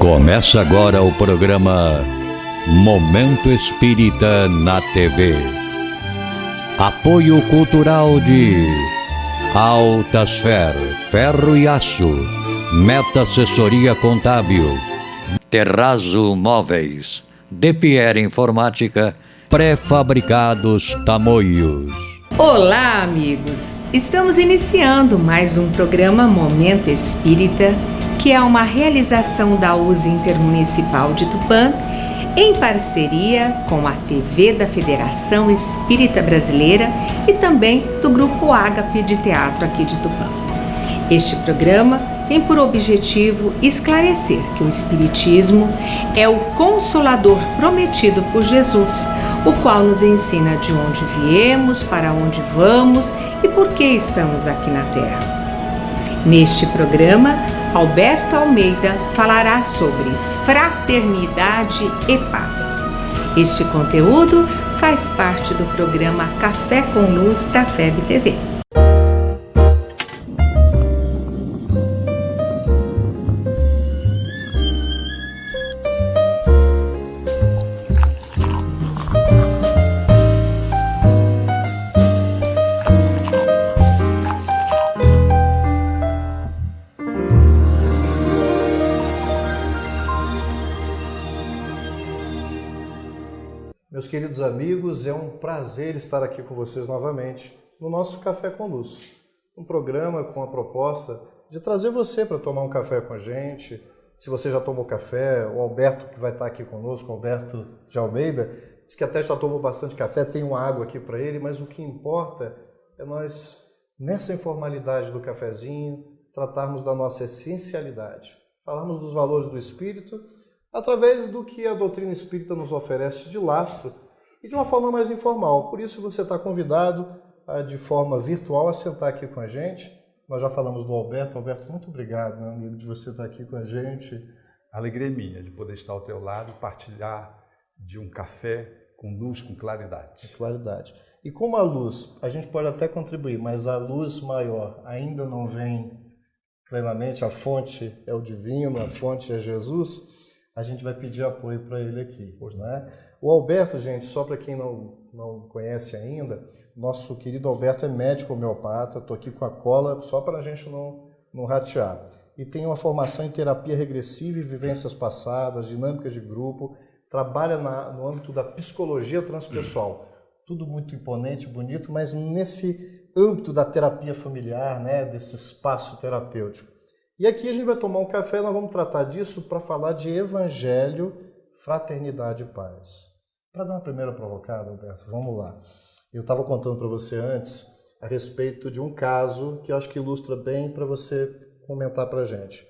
Começa agora o programa Momento Espírita na TV. Apoio cultural de Altasfer, Ferro e Aço, Meta Assessoria Contábil, Terrazzo Móveis, De Pierre Informática, Pré-fabricados Tamoios. Olá, amigos! Estamos iniciando mais um programa Momento Espírita, que é uma realização da USE Intermunicipal de Tupã, em parceria com a TV da Federação Espírita Brasileira e também do Grupo Ágape de Teatro aqui de Tupã. Este programa tem por objetivo esclarecer que o Espiritismo é o Consolador prometido por Jesus, o qual nos ensina de onde viemos, para onde vamos e por que estamos aqui na Terra. Neste programa, Alberto Almeida falará sobre fraternidade e paz. Este conteúdo faz parte do programa Café com Luz da FEB TV. Meus queridos amigos, é um prazer estar aqui com vocês novamente no nosso Café com Luz, um programa com a proposta de trazer você para tomar um café com a gente. Se você já tomou café, o Alberto que vai estar aqui conosco, Alberto de Almeida, diz que até já tomou bastante café, tem uma água aqui para ele, mas o que importa é nós, nessa informalidade do cafezinho, tratarmos da nossa essencialidade, falarmos dos valores do Espírito, através do que a doutrina espírita nos oferece de lastro e de uma forma mais informal. Por isso você está convidado de forma virtual a sentar aqui com a gente. Nós já falamos do Alberto. Alberto, muito obrigado, meu amigo, de você estar aqui com a gente. A alegria é minha de poder estar ao teu lado e partilhar de um café com luz, com claridade. Claridade. E como a luz, a gente pode até contribuir, mas a luz maior ainda não vem plenamente, a fonte é o divino, a fonte é Jesus, a gente vai pedir apoio para ele aqui, né? O Alberto, gente, só para quem não conhece ainda, nosso querido Alberto é médico homeopata, estou aqui com a cola só para a gente não ratear. E tem uma formação em terapia regressiva e vivências passadas, dinâmicas de grupo, trabalha no âmbito da psicologia transpessoal. Tudo muito imponente, bonito, mas nesse âmbito da terapia familiar, né, desse espaço terapêutico. E aqui a gente vai tomar um café, nós vamos tratar disso para falar de Evangelho, Fraternidade e Paz. Para dar uma primeira provocada, Alberto, vamos lá. Eu estava contando para você antes a respeito de um caso que eu acho que ilustra bem para você comentar para a gente.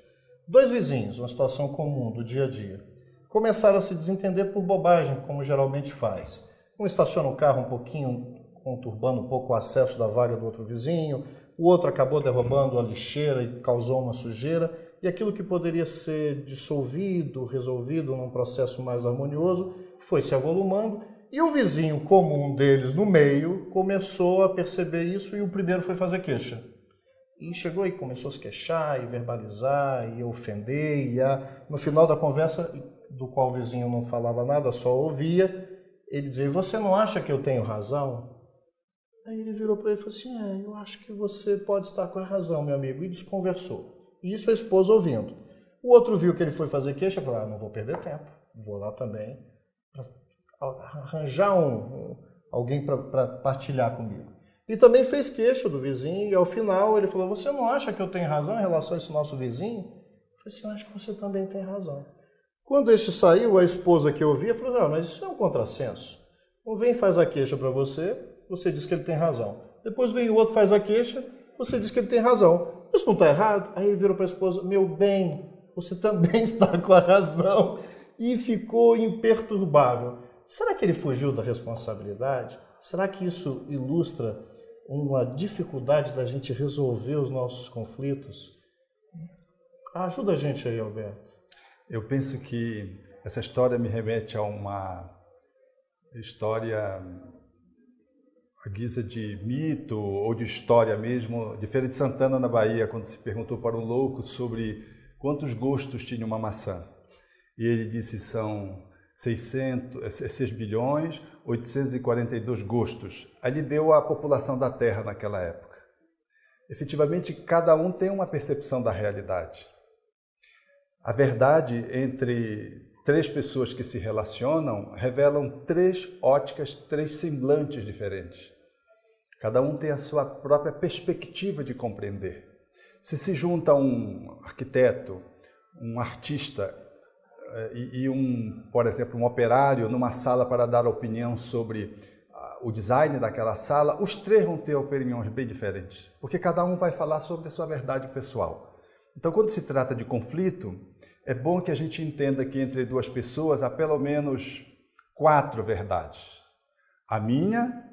Dois vizinhos, uma situação comum do dia a dia, começaram a se desentender por bobagem, como geralmente faz. Um estaciona o carro um pouquinho, conturbando um pouco o acesso da vaga do outro vizinho, o outro acabou derrubando a lixeira e causou uma sujeira, e aquilo que poderia ser dissolvido, resolvido num processo mais harmonioso, foi se avolumando, e o vizinho comum deles no meio começou a perceber isso e o primeiro foi fazer queixa. E chegou e começou a se queixar, e verbalizar, e ofender, no final da conversa, do qual o vizinho não falava nada, só ouvia, ele dizia: "Você não acha que eu tenho razão?" Aí ele virou para ele e falou assim: "Eu acho que você pode estar com a razão, meu amigo", e desconversou. E isso a esposa ouvindo. O outro viu que ele foi fazer queixa e falou: "Não vou perder tempo, vou lá também para arranjar alguém para partilhar comigo." E também fez queixa do vizinho e ao final ele falou: "Você não acha que eu tenho razão em relação a esse nosso vizinho?" Eu falei assim: "Eu acho que você também tem razão." Quando este saiu, a esposa que ouvia falou: "Mas isso é um contrassenso. Um vem e faz a queixa para você, você diz que ele tem razão. Depois vem o outro, faz a queixa, você diz que ele tem razão. Isso não está errado?" Aí ele virou para a esposa: "Meu bem, você também está com a razão." E ficou imperturbável. Será que ele fugiu da responsabilidade? Será que isso ilustra uma dificuldade da gente resolver os nossos conflitos? Ajuda a gente aí, Alberto. Eu penso que essa história me remete a uma história à guisa de mito ou de história mesmo, de Feira de Santana, na Bahia, quando se perguntou para um louco sobre quantos gostos tinha uma maçã. e ele disse são 6 bilhões, 842 gostos. Ali deu a população da Terra naquela época. Efetivamente, cada um tem uma percepção da realidade. A verdade entre 3 pessoas que se relacionam revelam 3 óticas, 3 semblantes diferentes. Cada um tem a sua própria perspectiva de compreender. Se junta um arquiteto, um artista e por exemplo, um operário numa sala para dar opinião sobre o design daquela sala, os 3 vão ter opiniões bem diferentes, porque cada um vai falar sobre a sua verdade pessoal. Então, quando se trata de conflito, é bom que a gente entenda que entre 2 pessoas há pelo menos 4 verdades. A minha,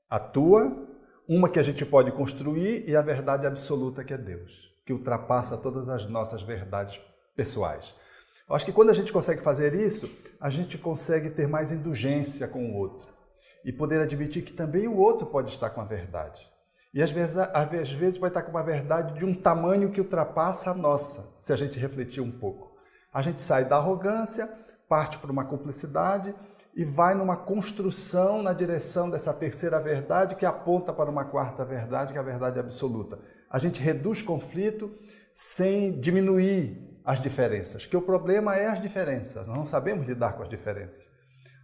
a tua, uma que a gente pode construir e a verdade absoluta que é Deus, que ultrapassa todas as nossas verdades pessoais. Eu acho que quando a gente consegue fazer isso, a gente consegue ter mais indulgência com o outro e poder admitir que também o outro pode estar com a verdade. E às vezes pode estar com uma verdade de um tamanho que ultrapassa a nossa, se a gente refletir um pouco. A gente sai da arrogância, parte para uma cumplicidade e vai numa construção na direção dessa terceira verdade que aponta para uma quarta verdade, que é a verdade absoluta. A gente reduz conflito sem diminuir as diferenças, que o problema é as diferenças, nós não sabemos lidar com as diferenças.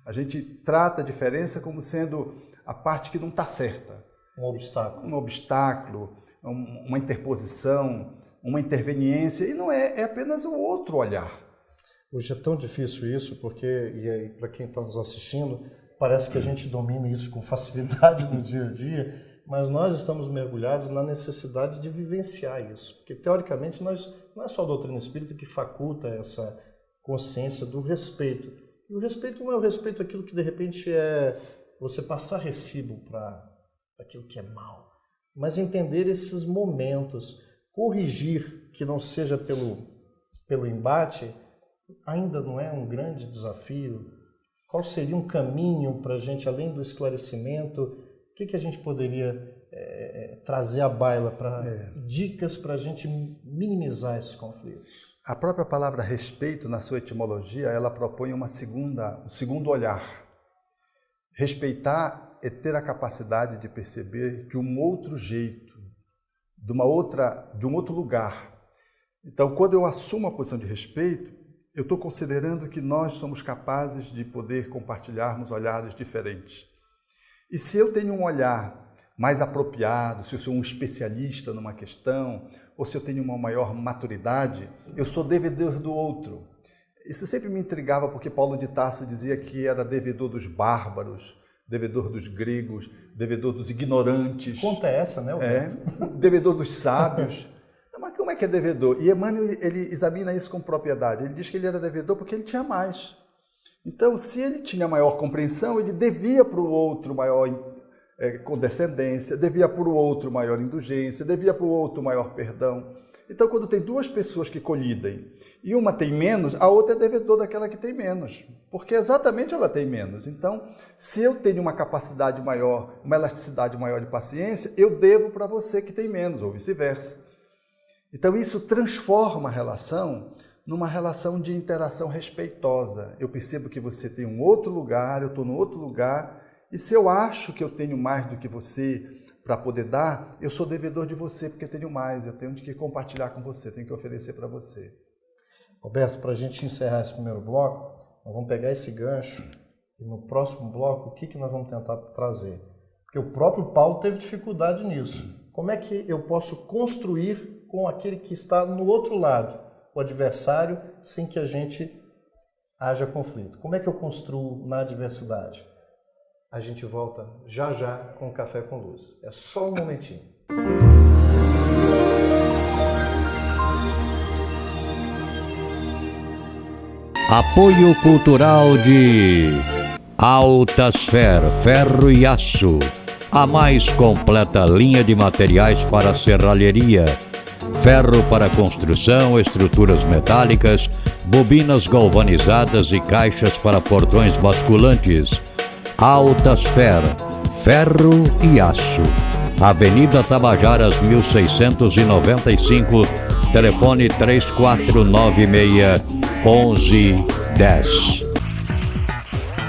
A gente trata a diferença como sendo a parte que não está certa. Um obstáculo. Um obstáculo, uma interposição, uma interveniência, e não é apenas o outro olhar. Hoje é tão difícil isso, porque, e aí para quem está nos assistindo, parece que a gente domina isso com facilidade no dia a dia, mas nós estamos mergulhados na necessidade de vivenciar isso. Porque, teoricamente, não é só a doutrina espírita que faculta essa consciência do respeito. E o respeito não é o respeito àquilo que, de repente, é você passar recibo para aquilo que é mal, mas entender esses momentos, corrigir que não seja pelo embate, ainda não é um grande desafio? Qual seria um caminho para a gente, além do esclarecimento, o que a gente poderia trazer à baila para dicas para a gente minimizar esses conflitos? A própria palavra respeito, na sua etimologia, ela propõe um segundo olhar. Respeitar é ter a capacidade de perceber de um outro jeito, de um outro lugar. Então, quando eu assumo a posição de respeito, eu estou considerando que nós somos capazes de poder compartilharmos olhares diferentes. E se eu tenho um olhar mais apropriado, se eu sou um especialista numa questão, ou se eu tenho uma maior maturidade, eu sou devedor do outro. Isso sempre me intrigava, porque Paulo de Tarso dizia que era devedor dos bárbaros, devedor dos gregos, devedor dos ignorantes. Conta essa, né? Devedor dos sábios. Mas como é que é devedor? E Emmanuel, ele examina isso com propriedade. Ele diz que ele era devedor porque ele tinha mais. Então, se ele tinha maior compreensão, ele devia para o outro maior condescendência, devia para o outro maior indulgência, devia para o outro maior perdão. Então, quando tem 2 pessoas que colidem e uma tem menos, a outra é devedor daquela que tem menos, porque exatamente ela tem menos. Então, se eu tenho uma capacidade maior, uma elasticidade maior de paciência, eu devo para você que tem menos, ou vice-versa. Então, isso transforma a relação numa relação de interação respeitosa. Eu percebo que você tem um outro lugar, eu estou no outro lugar, e se eu acho que eu tenho mais do que você para poder dar, eu sou devedor de você porque tenho mais, eu tenho de que compartilhar com você, tenho que oferecer para você. Roberto, para a gente encerrar esse primeiro bloco, nós vamos pegar esse gancho e no próximo bloco, o que nós vamos tentar trazer? Porque o próprio Paulo teve dificuldade nisso. Como é que eu posso construir com aquele que está no outro lado, o adversário, sem que a gente haja conflito? Como é que eu construo na adversidade? A gente volta já já com o Café com Luz. É só um momentinho. Apoio cultural de Altasfer Ferro e Aço, a mais completa linha de materiais para serralheria. Ferro para construção, estruturas metálicas, bobinas galvanizadas e caixas para portões basculantes. Altasfer, Ferro e Aço. Avenida Tabajaras 1695, telefone 3496-1110. 10.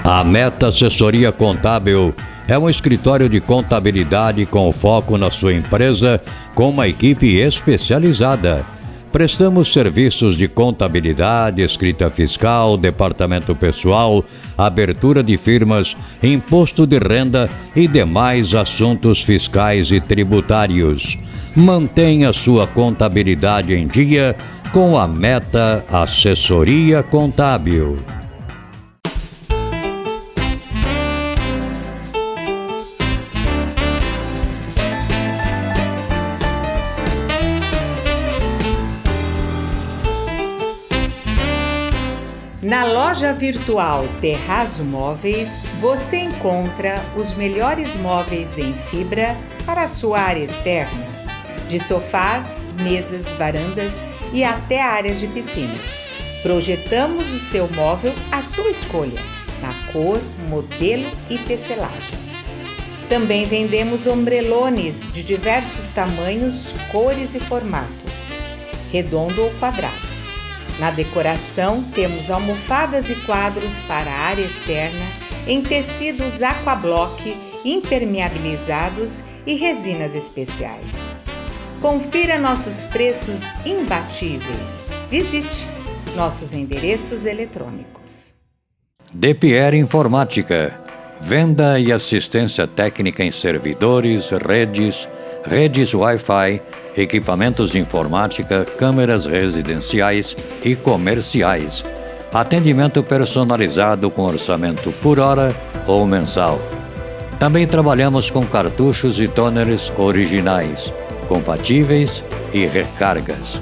A Meta Assessoria Contábil é um escritório de contabilidade com foco na sua empresa, com uma equipe especializada. Prestamos serviços de contabilidade, escrita fiscal, departamento pessoal, abertura de firmas, imposto de renda e demais assuntos fiscais e tributários. Mantenha sua contabilidade em dia com a Meta Assessoria Contábil. Na loja virtual Terrazzo Móveis, você encontra os melhores móveis em fibra para a sua área externa, de sofás, mesas, varandas e até áreas de piscinas. Projetamos o seu móvel à sua escolha, na cor, modelo e tecelagem. Também vendemos ombrelones de diversos tamanhos, cores e formatos, redondo ou quadrado. Na decoração, temos almofadas e quadros para a área externa em tecidos aquablock, impermeabilizados e resinas especiais. Confira nossos preços imbatíveis. Visite nossos endereços eletrônicos. DePierre Informática. Venda e assistência técnica em servidores, redes Wi-Fi, equipamentos de informática, câmeras residenciais e comerciais. Atendimento personalizado com orçamento por hora ou mensal. Também trabalhamos com cartuchos e toners originais, compatíveis e recargas.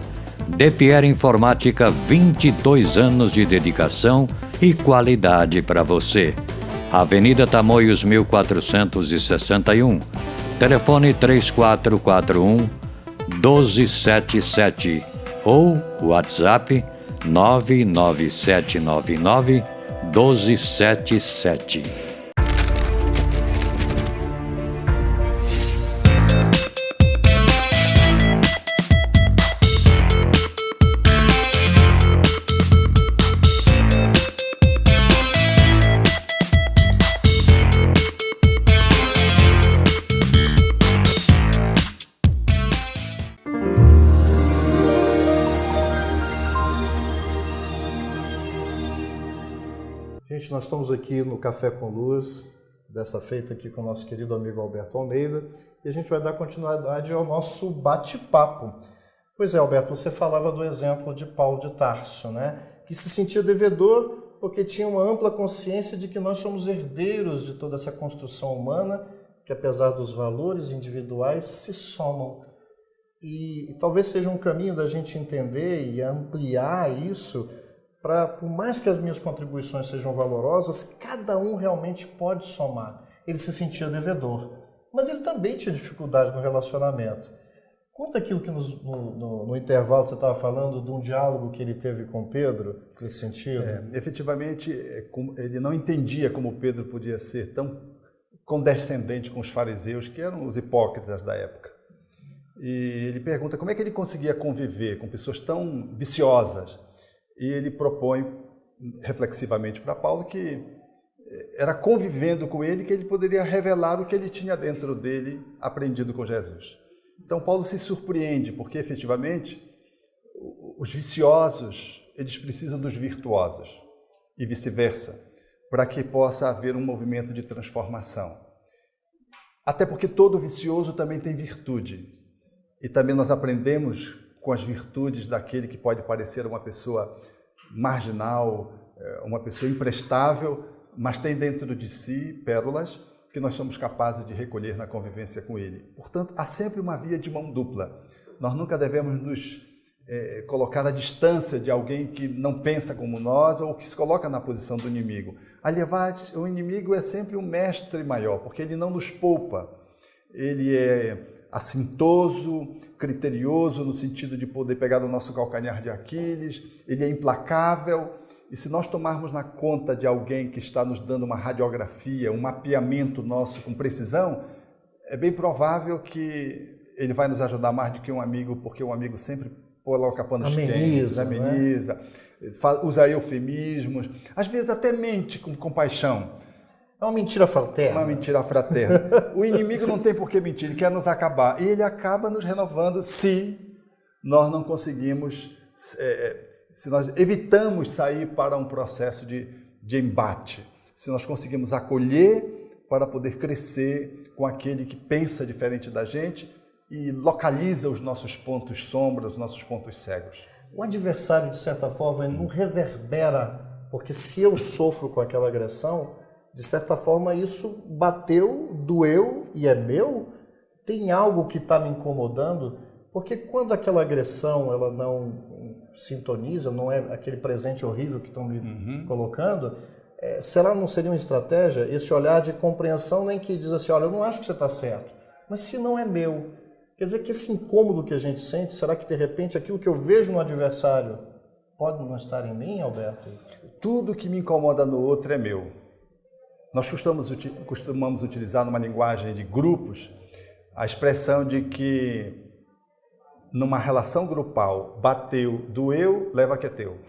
DePierre Informática, 22 anos de dedicação e qualidade para você. Avenida Tamoios 1461. Telefone 3441-1277 ou WhatsApp 99799-1277. Gente, nós estamos aqui no Café com Luz, desta feita aqui com o nosso querido amigo Alberto Almeida, e a gente vai dar continuidade ao nosso bate-papo. Pois é, Alberto, você falava do exemplo de Paulo de Tarso, né? Que se sentia devedor porque tinha uma ampla consciência de que nós somos herdeiros de toda essa construção humana, que apesar dos valores individuais, se somam. E talvez seja um caminho da gente entender e ampliar isso, para, por mais que as minhas contribuições sejam valorosas, cada um realmente pode somar. Ele se sentia devedor, mas ele também tinha dificuldade no relacionamento. Conta aquilo que no intervalo você estava falando de um diálogo que ele teve com Pedro, nesse sentido. Efetivamente, ele não entendia como Pedro podia ser tão condescendente com os fariseus, que eram os hipócritas da época. E ele pergunta como é que ele conseguia conviver com pessoas tão viciosas. E ele propõe reflexivamente para Paulo que era convivendo com ele que ele poderia revelar o que ele tinha dentro dele aprendido com Jesus. Então Paulo se surpreende porque efetivamente os viciosos, eles precisam dos virtuosos e vice-versa, para que possa haver um movimento de transformação. Até porque todo vicioso também tem virtude. E também nós aprendemos com as virtudes daquele que pode parecer uma pessoa marginal, uma pessoa imprestável, mas tem dentro de si pérolas que nós somos capazes de recolher na convivência com ele. Portanto, há sempre uma via de mão dupla. Nós nunca devemos nos colocar à distância de alguém que não pensa como nós ou que se coloca na posição do inimigo. Aliás, o inimigo é sempre um mestre maior, porque ele não nos poupa. Ele é assintoso, criterioso, no sentido de poder pegar o nosso calcanhar de Aquiles, ele é implacável, e se nós tomarmos na conta de alguém que está nos dando uma radiografia, um mapeamento nosso com precisão, é bem provável que ele vai nos ajudar mais do que um amigo, porque um amigo sempre coloca panos quentes, ameniza, usa eufemismos, às vezes até mente com compaixão. É uma mentira fraterna. Uma mentira fraterna. O inimigo não tem por que mentir, ele quer nos acabar. E ele acaba nos renovando se nós não conseguimos, se nós evitamos sair para um processo de embate. Se nós conseguimos acolher para poder crescer com aquele que pensa diferente da gente e localiza os nossos pontos sombras, os nossos pontos cegos. O adversário, de certa forma, ele não reverbera, porque se eu sofro com aquela agressão, de certa forma isso bateu, doeu e é meu, tem algo que está me incomodando, porque quando aquela agressão ela não sintoniza, não é aquele presente horrível que estão me colocando, será não seria uma estratégia esse olhar de compreensão, nem que diz assim, olha, eu não acho que você está certo, mas se não é meu, quer dizer que esse incômodo que a gente sente, será que de repente aquilo que eu vejo no adversário pode não estar em mim, Alberto? Tudo que me incomoda no outro é meu. Nós costumamos utilizar numa linguagem de grupos a expressão de que numa relação grupal, bateu, doeu, leva que é teu.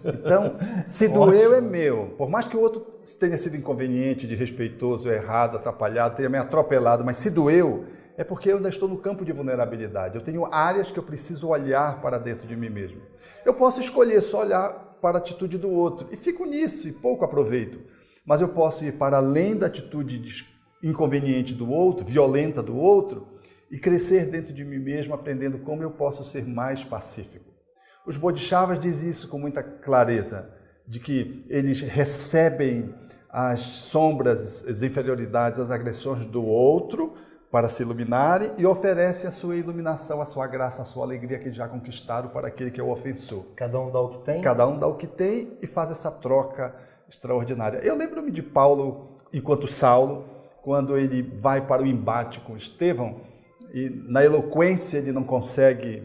Então, se doeu é meu. Por mais que o outro tenha sido inconveniente, desrespeitoso, errado, atrapalhado, tenha me atropelado, mas se doeu, é porque eu ainda estou no campo de vulnerabilidade. Eu tenho áreas que eu preciso olhar para dentro de mim mesmo. Eu posso escolher só olhar para a atitude do outro e fico nisso e pouco aproveito. Mas eu posso ir para além da atitude inconveniente do outro, violenta do outro, e crescer dentro de mim mesmo, aprendendo como eu posso ser mais pacífico. Os Bodhisattvas dizem isso com muita clareza, de que eles recebem as sombras, as inferioridades, as agressões do outro para se iluminarem e oferecem a sua iluminação, a sua graça, a sua alegria que já conquistaram para aquele que é o ofensor. Cada um dá o que tem? Cada um dá o que tem e faz essa troca extraordinária. Eu lembro-me de Paulo, enquanto Saulo, quando ele vai para o embate com Estevão, e na eloquência ele não consegue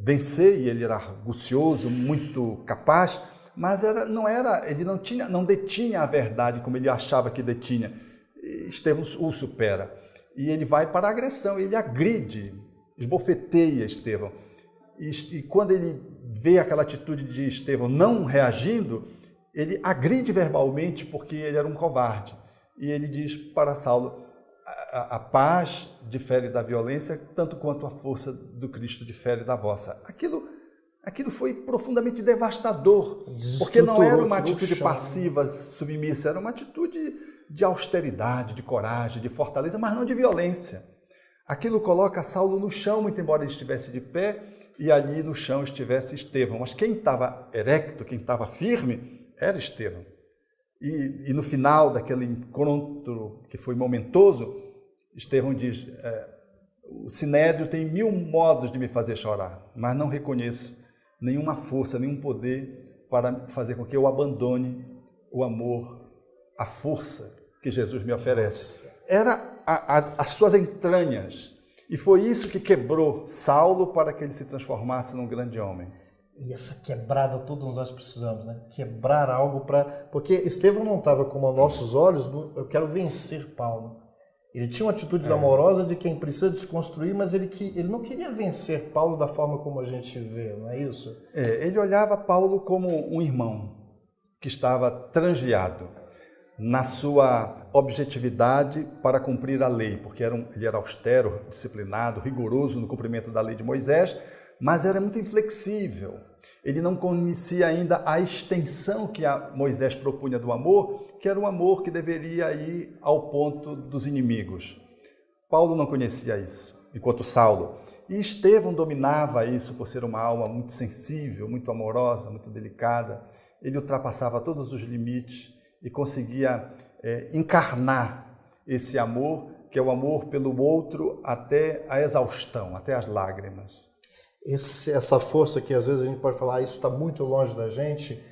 vencer, e ele era argucioso, muito capaz, mas ele não detinha a verdade como ele achava que detinha. Estevão o supera. E ele vai para a agressão, ele agride, esbofeteia Estevão. E quando ele vê aquela atitude de Estevão não reagindo, ele agride verbalmente porque ele era um covarde. E ele diz para Saulo, a paz difere da violência, tanto quanto a força do Cristo difere da vossa. Aquilo foi profundamente devastador, porque não era uma atitude passiva, submissa, era uma atitude de austeridade, de coragem, de fortaleza, mas não de violência. Aquilo coloca Saulo no chão, muito embora ele estivesse de pé, e ali no chão estivesse Estevão. Mas quem estava erecto, quem estava firme, era Estevão. E no final daquele encontro que foi momentoso, Estevão diz, o Sinédrio tem 1000 modos de me fazer chorar, mas não reconheço nenhuma força, nenhum poder para fazer com que eu abandone o amor, a força que Jesus me oferece. Era as suas entranhas. E foi isso que quebrou Saulo para que ele se transformasse num grande homem. E essa quebrada todos nós precisamos, né? Quebrar algo para... Porque Estevão não estava como aos nossos olhos, eu quero vencer Paulo. Ele tinha uma atitude amorosa de quem precisa desconstruir, mas ele não queria vencer Paulo da forma como a gente vê, não é isso? Ele olhava Paulo como um irmão que estava transviado na sua objetividade para cumprir a lei, porque ele era austero, disciplinado, rigoroso no cumprimento da lei de Moisés, mas era muito inflexível. Ele não conhecia ainda a extensão que Moisés propunha do amor, que era um amor que deveria ir ao ponto dos inimigos. Paulo não conhecia isso, enquanto Saulo. E Estevão dominava isso por ser uma alma muito sensível, muito amorosa, muito delicada. Ele ultrapassava todos os limites e conseguia encarnar esse amor, que é o amor pelo outro até a exaustão, até as lágrimas. Essa força que às vezes a gente pode falar, isso está muito longe da gente,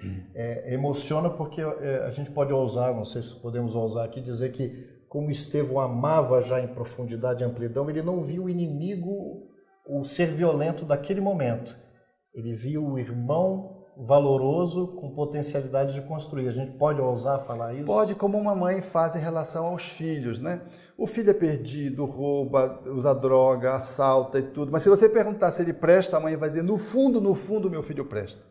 emociona porque a gente pode ousar, não sei se podemos ousar aqui, dizer que como Estevão amava já em profundidade e amplidão, ele não viu o inimigo, o ser violento daquele momento. Ele viu o irmão valoroso, com potencialidade de construir. A gente pode ousar falar isso? Pode, como uma mãe faz em relação aos filhos, né? O filho é perdido, rouba, usa droga, assalta e tudo. Mas se você perguntar se ele presta, a mãe vai dizer, no fundo, meu filho presta.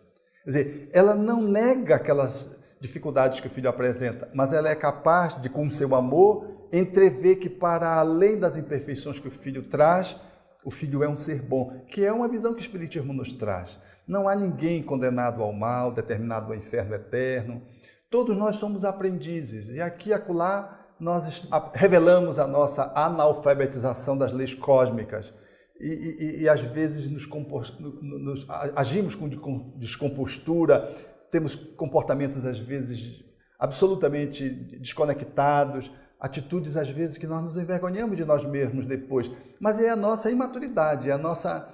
Quer dizer, ela não nega aquelas dificuldades que o filho apresenta, mas ela é capaz de, com o seu amor, entrever que para além das imperfeições que o filho traz, o filho é um ser bom, que é uma visão que o Espiritismo nos traz. Não há ninguém condenado ao mal, determinado ao inferno eterno. Todos nós somos aprendizes e aqui e acolá nós revelamos a nossa analfabetização das leis cósmicas e às vezes agimos com descompostura, temos comportamentos às vezes absolutamente desconectados, atitudes às vezes que nós nos envergonhamos de nós mesmos depois, mas é a nossa imaturidade, é a nossa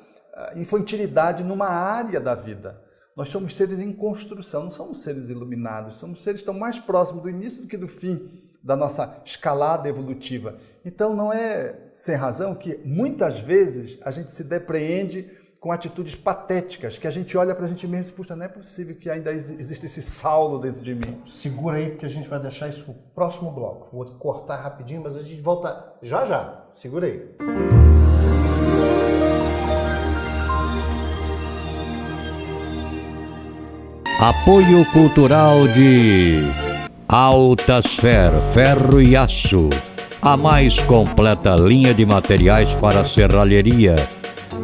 infantilidade numa área da vida. Nós somos seres em construção, não somos seres iluminados, somos seres que estão mais próximos do início do que do fim da nossa escalada evolutiva. Então não é sem razão que muitas vezes a gente se depreende com atitudes patéticas, que a gente olha para a gente mesmo e diz, puxa, não é possível que ainda exista esse Saulo dentro de mim. Segura aí, porque a gente vai deixar isso no próximo bloco. Vou cortar rapidinho, mas a gente volta já já. Segura aí. Apoio cultural de Altasfer, ferro e aço, a mais completa linha de materiais para serralheria,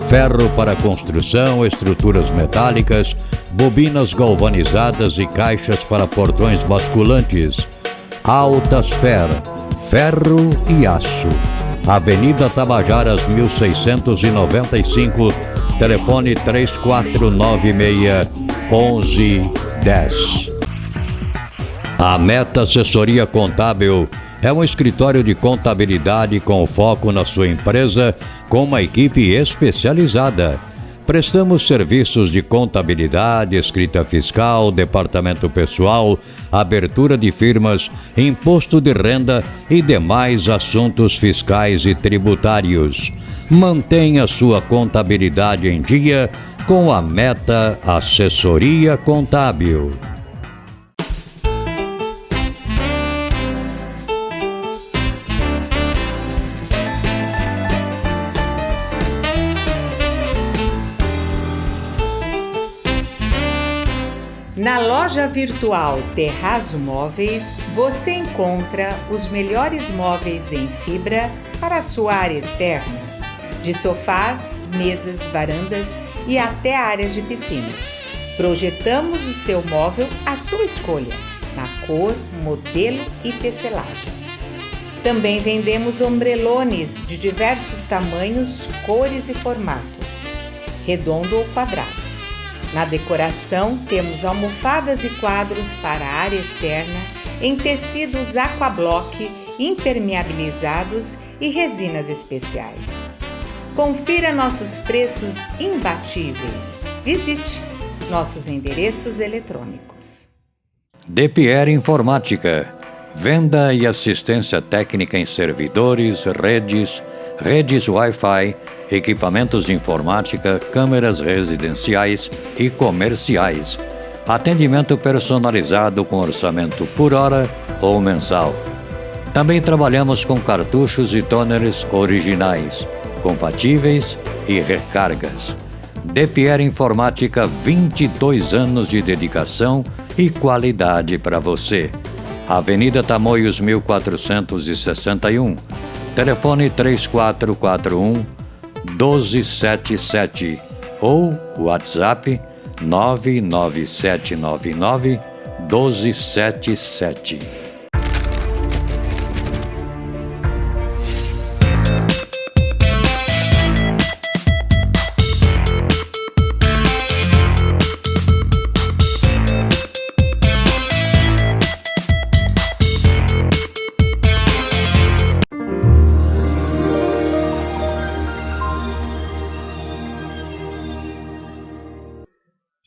ferro para construção, estruturas metálicas, bobinas galvanizadas e caixas para portões basculantes. Altasfer, ferro e aço, Avenida Tabajaras 1695, telefone 3496-1110. A Meta Assessoria Contábil é um escritório de contabilidade com foco na sua empresa, com uma equipe especializada. Prestamos serviços de contabilidade, escrita fiscal, departamento pessoal, abertura de firmas, imposto de renda e demais assuntos fiscais e tributários. Mantenha sua contabilidade em dia com a Meta Assessoria Contábil. Na loja virtual Terrazzo Móveis, você encontra os melhores móveis em fibra para a sua área externa, de sofás, mesas, varandas e até áreas de piscinas. Projetamos o seu móvel à sua escolha, na cor, modelo e tecelagem. Também vendemos ombrelones de diversos tamanhos, cores e formatos, redondo ou quadrado. Na decoração, temos almofadas e quadros para a área externa em tecidos aquablock, impermeabilizados e resinas especiais. Confira nossos preços imbatíveis. Visite nossos endereços eletrônicos. DPR Informática. Venda e assistência técnica em servidores, redes Wi-Fi, equipamentos de informática, câmeras residenciais e comerciais. Atendimento personalizado com orçamento por hora ou mensal. Também trabalhamos com cartuchos e toners originais, compatíveis e recargas. DPR Informática, 22 anos de dedicação e qualidade para você. Avenida Tamoios 1461. Telefone 3441-1277 ou WhatsApp 99799-1277.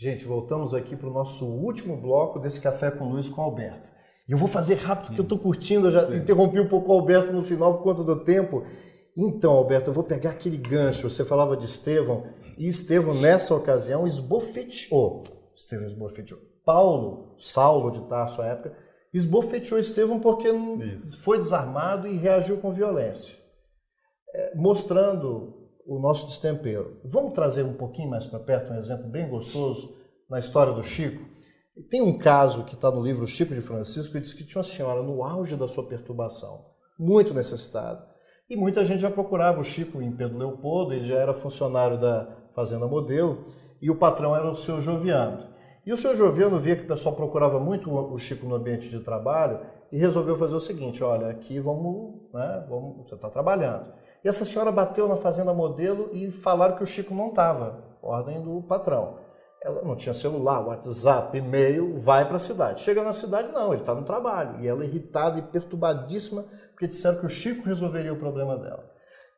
Gente, voltamos aqui para o nosso último bloco desse Café com Luz com o Alberto. E eu vou fazer rápido, porque eu estou curtindo, eu já interrompi um pouco o Alberto no final por conta do tempo. Então, Alberto, eu vou pegar aquele gancho. Você falava de Estevão, e Estevão, nessa ocasião, Estevão esbofeteou. Saulo de Tarso à época, esbofeteou Estevão porque foi desarmado e reagiu com violência, mostrando o nosso destempero. Vamos trazer um pouquinho mais para perto um exemplo bem gostoso na história do Chico. Tem um caso que está no livro Chico de Francisco, que diz que tinha uma senhora no auge da sua perturbação, muito necessitada. E muita gente já procurava o Chico em Pedro Leopoldo, ele já era funcionário da Fazenda Modelo, e o patrão era o seu Joviano. E o seu Joviano via que o pessoal procurava muito o Chico no ambiente de trabalho e resolveu fazer o seguinte: olha, aqui você está trabalhando. E essa senhora bateu na Fazenda Modelo e falaram que o Chico não estava, ordem do patrão. Ela não tinha celular, WhatsApp, e-mail, vai para a cidade. Chega na cidade, não, ele está no trabalho. E ela irritada e perturbadíssima, porque disseram que o Chico resolveria o problema dela.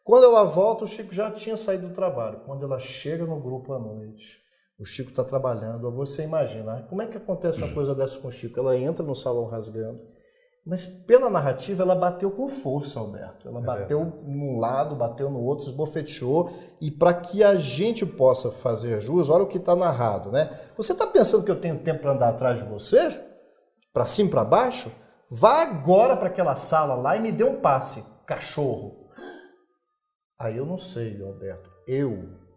Quando ela volta, o Chico já tinha saído do trabalho. Quando ela chega no grupo à noite, o Chico está trabalhando, você imagina, como é que acontece uma coisa dessa com o Chico? Ela entra no salão rasgando, mas pela narrativa ela bateu com força, Alberto. Ela bateu num lado, bateu no outro, esbofeteou, e para que a gente possa fazer jus, olha o que está narrado, né? Você está pensando que eu tenho tempo para andar atrás de você? Para cima e para baixo? Vá agora para aquela sala lá e me dê um passe, cachorro. Aí eu não sei, Alberto,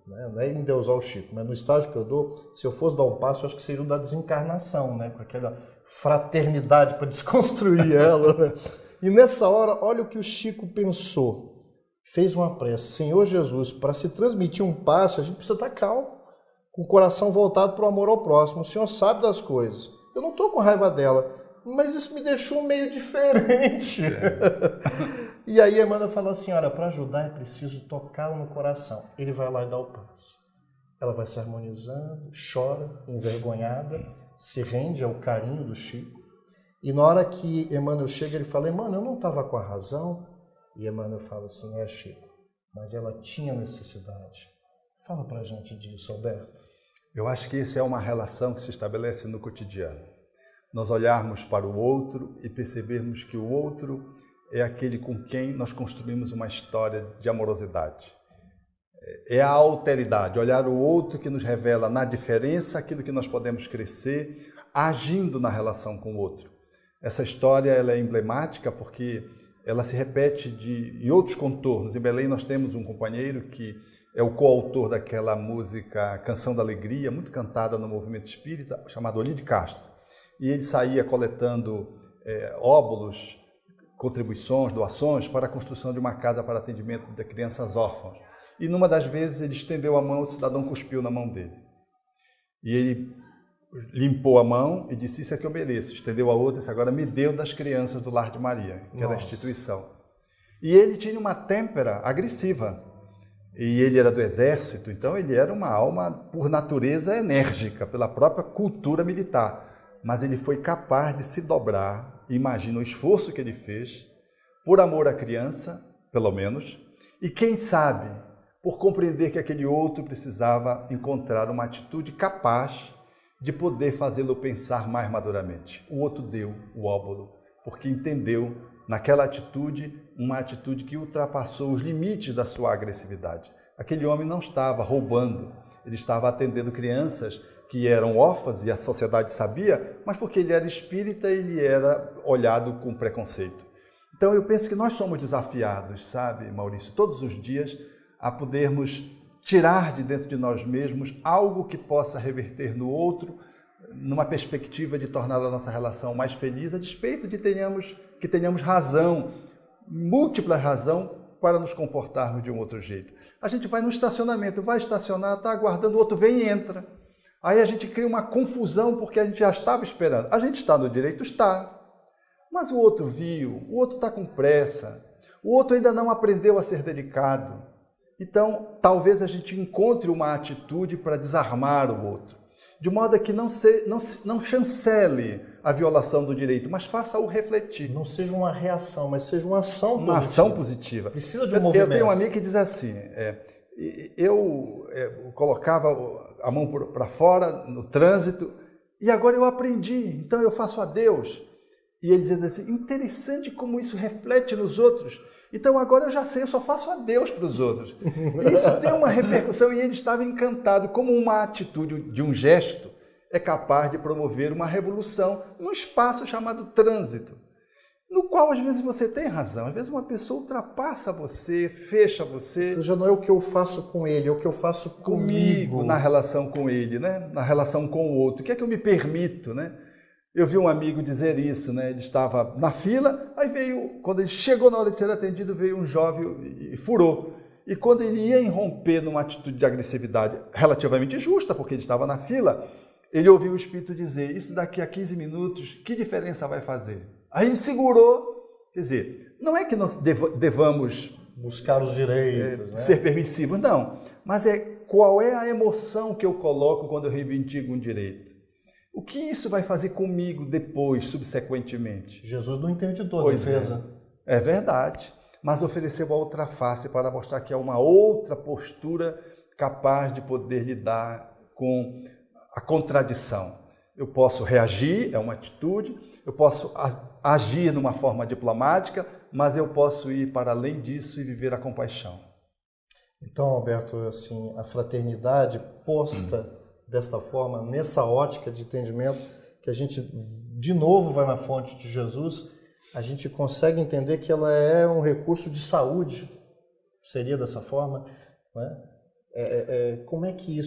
não é endeusar o Chico, mas no estágio que eu dou, se eu fosse dar um passo, eu acho que seria o da desencarnação, né? Com aquela fraternidade para desconstruir ela, né? E nessa hora, olha o que o Chico pensou. Fez uma prece: Senhor Jesus, para se transmitir um passe, a gente precisa estar calmo, com o coração voltado para o amor ao próximo. O Senhor sabe das coisas. Eu não estou com raiva dela, mas isso me deixou meio diferente. E aí Emmanuel fala assim: olha, para ajudar é preciso tocá-lo no coração. Ele vai lá e dá o passe. Ela vai se harmonizando, chora, envergonhada, se rende ao carinho do Chico. E na hora que Emmanuel chega, ele fala: Emmanuel, eu não estava com a razão. E Emmanuel fala assim: Chico, mas ela tinha necessidade. Fala pra gente disso, Alberto. Eu acho que isso é uma relação que se estabelece no cotidiano. Nós olharmos para o outro e percebermos que o outro é aquele com quem nós construímos uma história de amorosidade. É a alteridade, olhar o outro que nos revela na diferença aquilo que nós podemos crescer, agindo na relação com o outro. Essa história ela é emblemática porque ela se repete em outros contornos. Em Belém nós temos um companheiro que é o coautor daquela música Canção da Alegria, muito cantada no movimento espírita, chamado Olídio de Castro. E ele saía coletando óbolos, contribuições, doações para a construção de uma casa para atendimento de crianças órfãs. E numa das vezes ele estendeu a mão, o cidadão cuspiu na mão dele. E ele limpou a mão e disse: isso é que eu mereço. Estendeu a outra e disse: agora me deu das crianças do Lar de Maria, que era a instituição. E ele tinha uma têmpera agressiva. E ele era do exército, então ele era uma alma, por natureza, enérgica, pela própria cultura militar. Mas ele foi capaz de se dobrar, imagina o esforço que ele fez, por amor à criança, pelo menos, e quem sabe, por compreender que aquele outro precisava encontrar uma atitude capaz de poder fazê-lo pensar mais maduramente. O outro deu o óbolo, porque entendeu naquela atitude, uma atitude que ultrapassou os limites da sua agressividade. Aquele homem não estava roubando, ele estava atendendo crianças que eram órfãs e a sociedade sabia, mas porque ele era espírita, ele era olhado com preconceito. Então eu penso que nós somos desafiados, sabe, Maurício, todos os dias a podermos tirar de dentro de nós mesmos algo que possa reverter no outro, numa perspectiva de tornar a nossa relação mais feliz, a despeito de que tenhamos razão, múltipla razão, para nos comportarmos de um outro jeito. A gente vai no estacionamento, vai estacionar, está aguardando, o outro vem e entra. Aí a gente cria uma confusão porque a gente já estava esperando. A gente está no direito? Está. Mas o outro viu, o outro está com pressa, o outro ainda não aprendeu a ser delicado. Então, talvez a gente encontre uma atitude para desarmar o outro, de modo que não chancele a violação do direito, mas faça-o refletir. Não seja uma reação, mas seja uma ação positiva. Uma ação positiva. Precisa de um movimento. Eu tenho um amigo que diz assim, eu colocava a mão para fora no trânsito e agora eu aprendi, então eu faço a Deus. E ele dizendo assim, interessante como isso reflete nos outros. Então agora eu já sei, eu só faço a Deus para os outros. E isso tem uma repercussão e ele estava encantado, como uma atitude de um gesto, é capaz de promover uma revolução num espaço chamado trânsito, no qual às vezes você tem razão, às vezes uma pessoa ultrapassa você, fecha você. Então já não é o que eu faço com ele, é o que eu faço comigo. Na relação com ele, né? Na relação com o outro. O que é que eu me permito, né? Eu vi um amigo dizer isso, né? Ele estava na fila, aí veio, quando ele chegou na hora de ser atendido, veio um jovem e furou. E quando ele ia irromper numa atitude de agressividade relativamente justa, porque ele estava na fila, ele ouviu o Espírito dizer, isso daqui a 15 minutos, que diferença vai fazer? Aí ele segurou, quer dizer, não é que nós devamos buscar os direitos, né? Ser permissivos, não, mas qual é a emoção que eu coloco quando eu reivindico um direito? O que isso vai fazer comigo depois, subsequentemente? Jesus não interditou a defesa. É verdade, mas ofereceu a outra face para mostrar que há uma outra postura capaz de poder lidar com a contradição. Eu posso reagir, é uma atitude, eu posso agir numa forma diplomática, mas eu posso ir para além disso e viver a compaixão. Então, Alberto, assim, a fraternidade posta desta forma, nessa ótica de entendimento, que a gente de novo vai na fonte de Jesus, a gente consegue entender que ela é um recurso de saúde, seria dessa forma, né? Como é que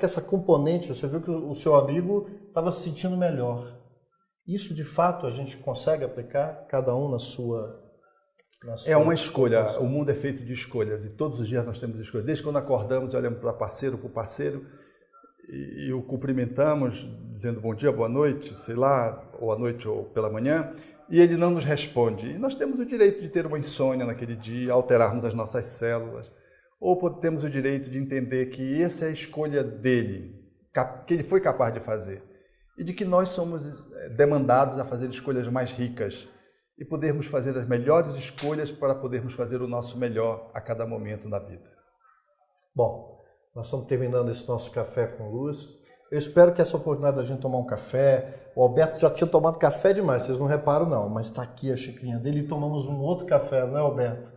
essa componente, você viu que o seu amigo estava se sentindo melhor. Isso, de fato, a gente consegue aplicar, cada um na sua... É uma escolha, o mundo é feito de escolhas e todos os dias nós temos escolhas. Desde quando acordamos, olhamos para o parceiro e o cumprimentamos, dizendo bom dia, boa noite, sei lá, ou à noite ou pela manhã, e ele não nos responde. E nós temos o direito de ter uma insônia naquele dia, alterarmos as nossas células, ou temos o direito de entender que essa é a escolha dele, que ele foi capaz de fazer, e de que nós somos demandados a fazer escolhas mais ricas e podermos fazer as melhores escolhas para podermos fazer o nosso melhor a cada momento da vida. Bom, nós estamos terminando esse nosso Café com Luz. Eu espero que essa oportunidade da gente tomar um café, o Alberto já tinha tomado café demais, vocês não reparam não, mas está aqui a xicrinha dele e tomamos um outro café, não é, Alberto?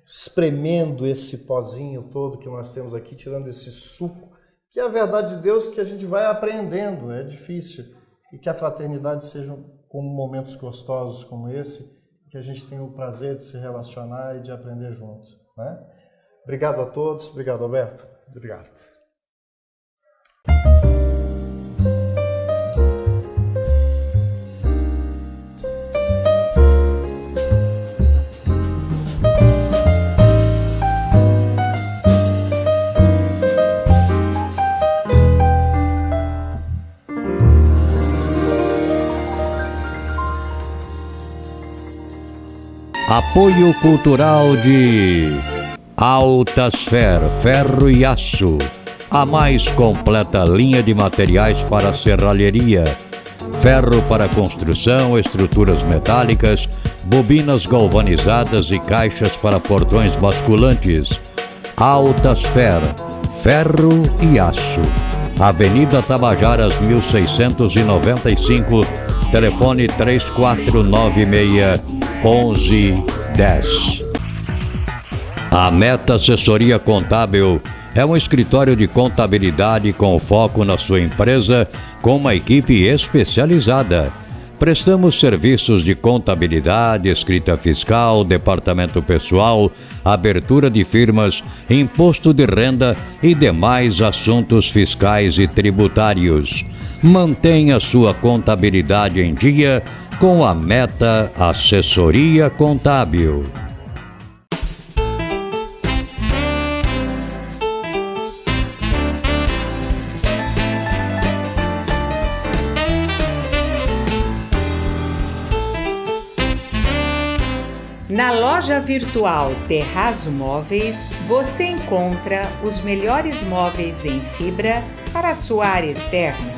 Espremendo esse pozinho todo que nós temos aqui, tirando esse suco, que é a verdade de Deus que a gente vai aprendendo, é difícil, e que a fraternidade seja como momentos gostosos como esse, que a gente tenha o prazer de se relacionar e de aprender juntos, né? Obrigado a todos, obrigado, Alberto. Obrigado. Apoio cultural de Altasfer, ferro e aço, a mais completa linha de materiais para serralheria, ferro para construção, estruturas metálicas, bobinas galvanizadas e caixas para portões basculantes. Altasfer, ferro e aço. Avenida Tabajaras 1695, telefone 3496-1110. A Meta Assessoria Contábil é um escritório de contabilidade com foco na sua empresa, com uma equipe especializada. Prestamos serviços de contabilidade, escrita fiscal, departamento pessoal, abertura de firmas, imposto de renda e demais assuntos fiscais e tributários. Mantenha sua contabilidade em dia com a Meta Assessoria Contábil. Na loja virtual Terrazzo Móveis, você encontra os melhores móveis em fibra para a sua área externa,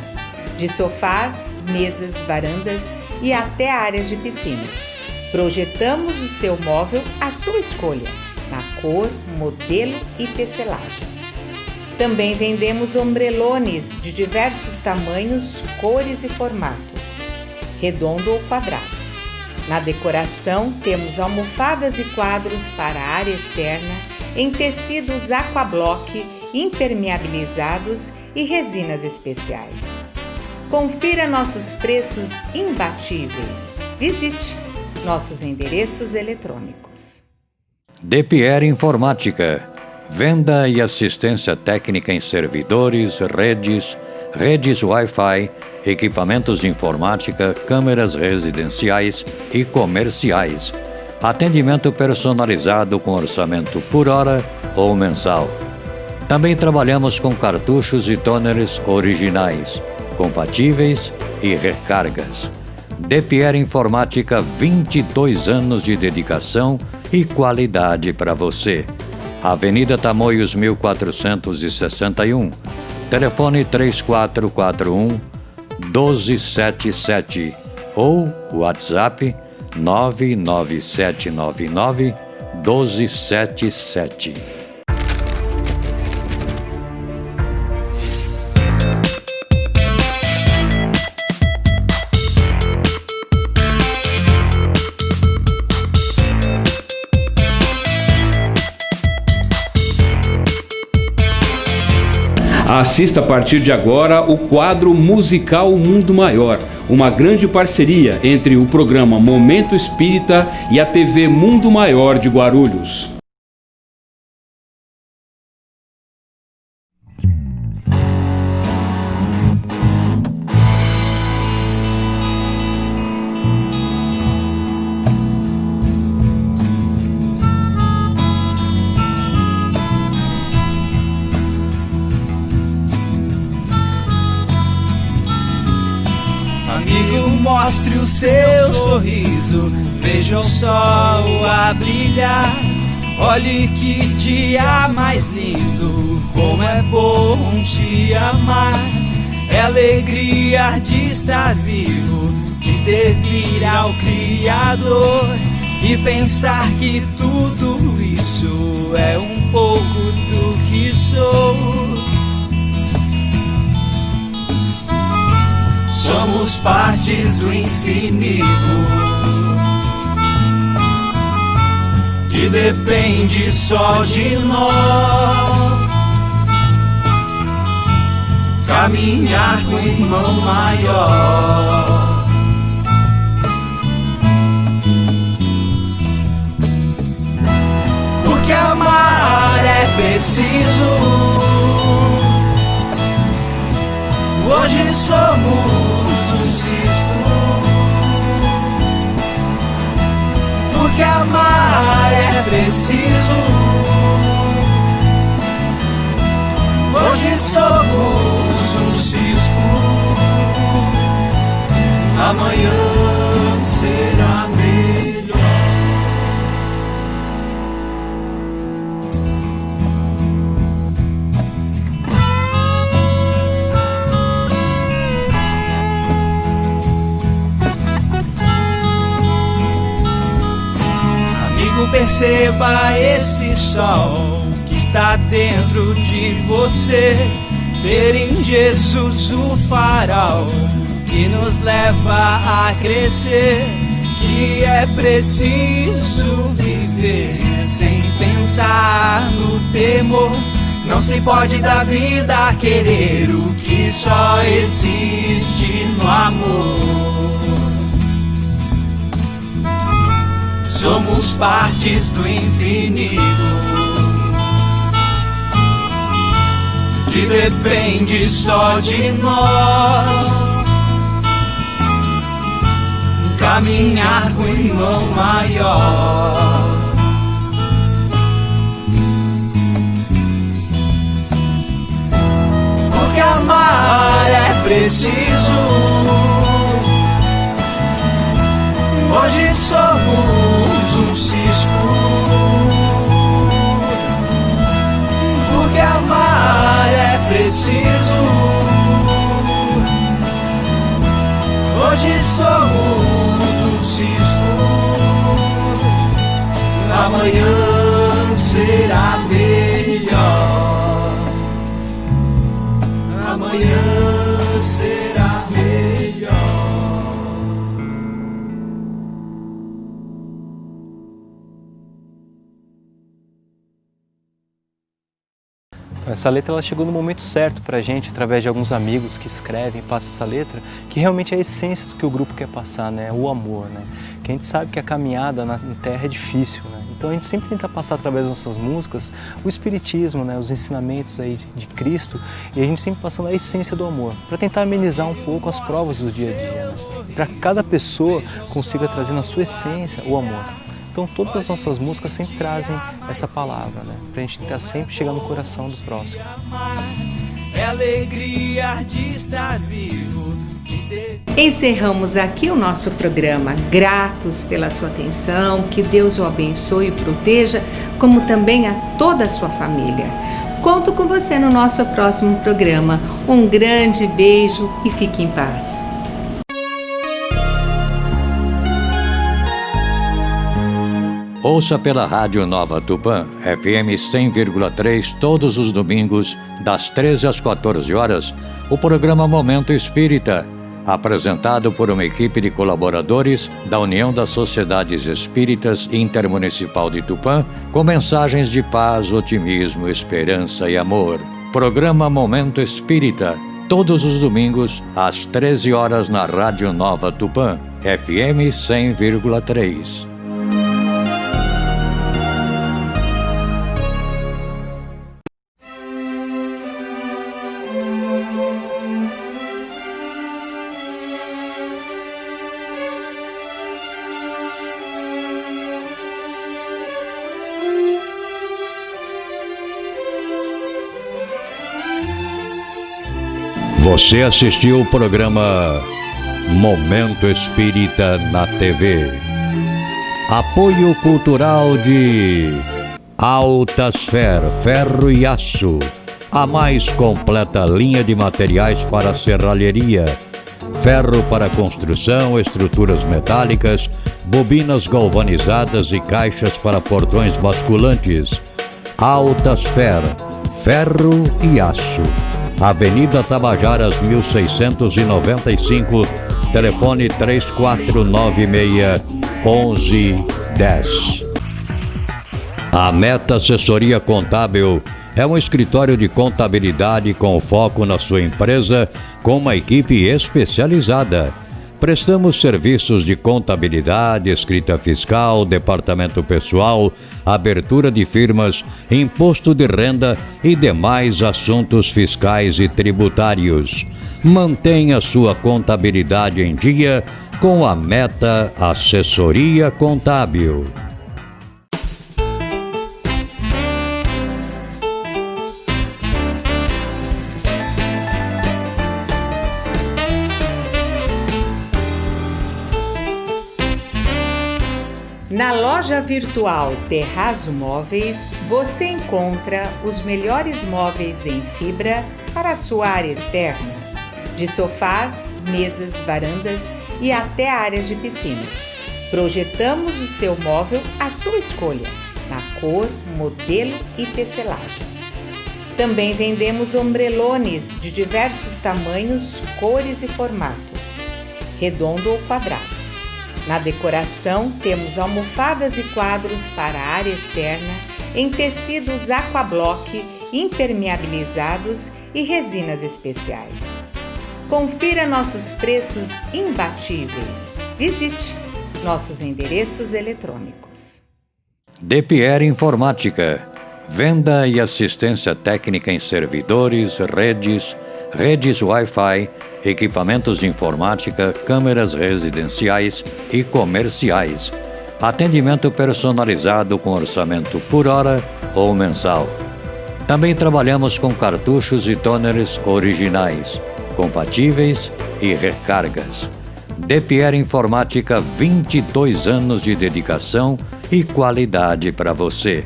de sofás, mesas, varandas e até áreas de piscinas. Projetamos o seu móvel à sua escolha, na cor, modelo e tecelagem. Também vendemos ombrelones de diversos tamanhos, cores e formatos, redondo ou quadrado. Na decoração, temos almofadas e quadros para a área externa em tecidos aquablock, impermeabilizados e resinas especiais. Confira nossos preços imbatíveis. Visite nossos endereços eletrônicos. De Pierre Informática. Venda e assistência técnica em servidores, redes Wi-Fi, equipamentos de informática, câmeras residenciais e comerciais. Atendimento personalizado com orçamento por hora ou mensal. Também trabalhamos com cartuchos e toners originais, compatíveis e recargas. De Pierre Informática, 22 anos de dedicação e qualidade para você. Avenida Tamoios 1461, telefone 3441-1277 ou WhatsApp 99799-1277. Assista a partir de agora o quadro musical Mundo Maior, uma grande parceria entre o programa Momento Espírita e a TV Mundo Maior de Guarulhos. Mostre o seu sorriso, veja o sol a brilhar. Olhe que dia mais lindo, como é bom te amar. É alegria de estar vivo, de servir ao Criador e pensar que tudo isso é um pouco do que sou. Somos partes do infinito, que depende só de nós. Caminhar com o irmão maior. Porque amar é preciso. Hoje somos o cisco, porque amar é preciso. Hoje somos o cisco, amanhã será melhor. Perceba esse sol que está dentro de você. Ter em Jesus o farol que nos leva a crescer. Que é preciso viver sem pensar no temor. Não se pode da vida querer o que só existe no amor. Somos partes do infinito, que depende só de nós. Caminhar com o irmão maior. Porque amar é preciso. Hoje somos um cisco, porque amar é preciso. Hoje somos um cisco, amanhã será melhor. Amanhã será melhor. Essa letra ela chegou no momento certo para a gente, através de alguns amigos que escrevem e passam essa letra, que realmente é a essência do que o grupo quer passar, né? O amor, né? Que a gente sabe que a caminhada na terra é difícil, né? Então a gente sempre tenta passar através das nossas músicas o espiritismo, né? Os ensinamentos aí de Cristo, e a gente sempre passando a essência do amor, para tentar amenizar um pouco as provas do dia a dia, né? Para que cada pessoa consiga trazer na sua essência o amor. Então todas as nossas músicas sempre trazem essa palavra, né? Pra gente tentar sempre chegar no coração do próximo. É alegria de estar vivo. Encerramos aqui o nosso programa, gratos pela sua atenção, que Deus o abençoe e proteja, como também a toda a sua família. Conto com você no nosso próximo programa. Um grande beijo e fique em paz. Ouça pela Rádio Nova Tupã, FM 100,3, todos os domingos, das 13 às 14 horas, o programa Momento Espírita, apresentado por uma equipe de colaboradores da União das Sociedades Espíritas Intermunicipal de Tupã, com mensagens de paz, otimismo, esperança e amor. Programa Momento Espírita, todos os domingos, às 13 horas na Rádio Nova Tupã, FM 100,3. Você assistiu o programa Momento Espírita na TV. Apoio cultural de Altasfer Ferro e Aço, a mais completa linha de materiais para serralheria, ferro para construção, estruturas metálicas, bobinas galvanizadas e caixas para portões basculantes. Altasfer Ferro e Aço, Avenida Tabajaras 1695, telefone 3496-1110. A Meta Assessoria Contábil é um escritório de contabilidade com foco na sua empresa, com uma equipe especializada. Prestamos serviços de contabilidade, escrita fiscal, departamento pessoal, abertura de firmas, imposto de renda e demais assuntos fiscais e tributários. Mantenha sua contabilidade em dia com a Meta Assessoria Contábil. Na loja virtual Terrazzo Móveis, você encontra os melhores móveis em fibra para a sua área externa, de sofás, mesas, varandas e até áreas de piscinas. Projetamos o seu móvel à sua escolha, na cor, modelo e tecelagem. Também vendemos ombrelones de diversos tamanhos, cores e formatos, redondo ou quadrado. Na decoração, temos almofadas e quadros para a área externa em tecidos aquablock, impermeabilizados e resinas especiais. Confira nossos preços imbatíveis. Visite nossos endereços eletrônicos. DPR Informática, venda e assistência técnica em servidores, redes Wi-Fi, equipamentos de informática, câmeras residenciais e comerciais. Atendimento personalizado com orçamento por hora ou mensal. Também trabalhamos com cartuchos e toners originais, compatíveis e recargas. DPR Informática, 22 anos de dedicação e qualidade para você.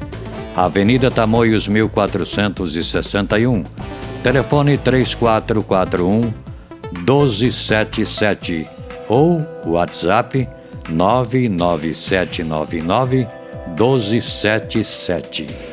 Avenida Tamoios 1461. Telefone 3441-1277 ou WhatsApp 99799-1277.